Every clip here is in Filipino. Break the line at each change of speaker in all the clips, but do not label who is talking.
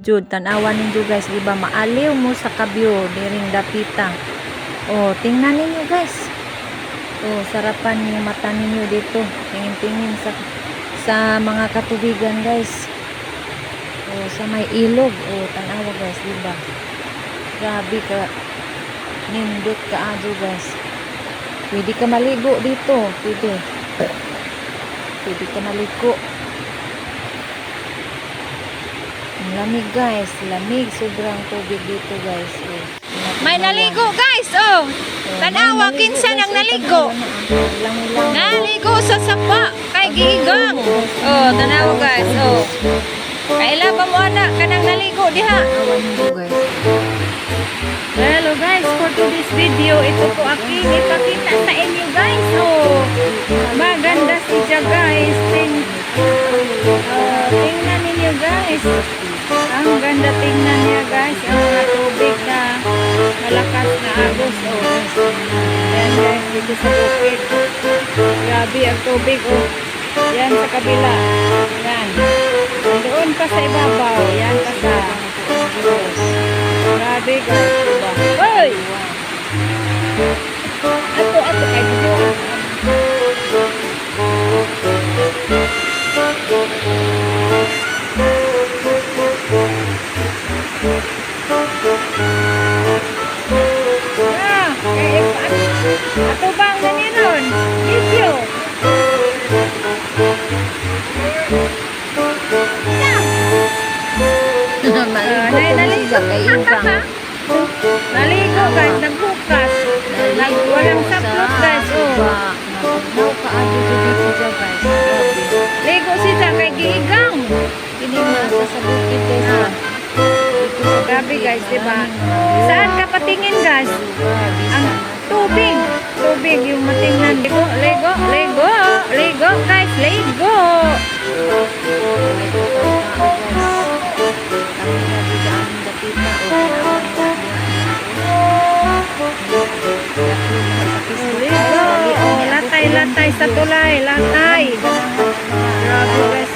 Jud tanawan ninyo guys, di ba maaliw mo sa kabyo diring dapita. Oh, tingnan ninyo guys. Oh, sarapan yung mata ninyo dito. Tingin-tingin sa mga katubigan guys. Oh, sa may ilog. Oh, tanawa guys, di ba? Grabe ka. Nindot ka ado guys. Pwede ka maligo dito. Pwede. Pwede ka maligo. Ang lamig guys, lamig, sobrang tubig dito guys. Oh,
May naligo guys, oh. Tanawa, kinsa nang naligo. Naligo sa sapa, kay giigang. Oh, tanawa guys, oh. Kaila pa mo anak ka nang naligo diha. Hello guys, for today's video, ito po aking ipakita sa inyo guys. Oh, maganda siya guys. Tingnan ninyo guys. Ang ganda tingnan niya guys. Ang mga tubig na malakas na agos. Oh, yan guys, dito sa bukid. Grabe ang tubig. Oh, yan sa kabila. Yan. Doon pa sa ibabaw. Yan pa sa grabe guys. Diba? Hoy! Ato kay dito. Ato bang naninon? Video. Naligo guys, nagbukas. Walang saplot guys. Ligo siya kay giigang.
Kinimasa sa bukid guys.
Grabe guys, diba? Saan ka patingin guys? Ang tubig. Tubig yung matingnan. Ligo, ligo, ligo. Ligo guys, ligo. Ligo. Latay-latay sa tulay. Latay. Grabe guys.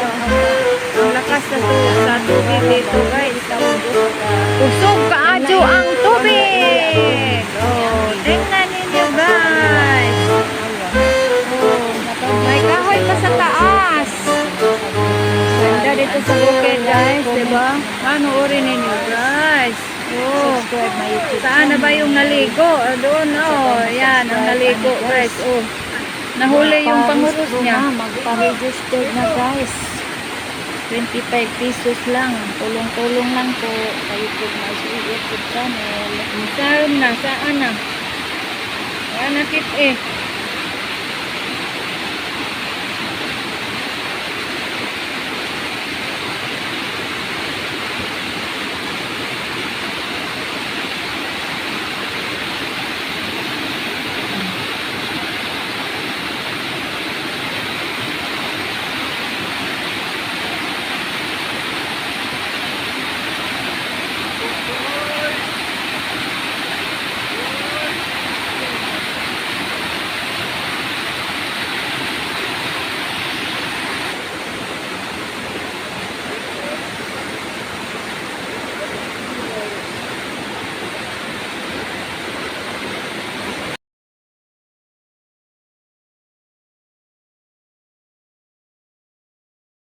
Ang lakas sa tubig dito guys. Usog kaadyo ang tubig. Oh, tingnan ninyo guys. Oh, may kahoy pa sa taas. Ganda dito sa bukid guys, diba? Panoorin ninyo guys. Oh, saan na ba yung naligo? Doon, oh, yan ang naligo guys. Oh, nahuli yung pangurus niya.
Magpa-register na guys. 25 pesos lang. Tulong-tulong lang po. Kayo po na sa YouTube channel.
Saan na? Saan na? Saan na kit eh?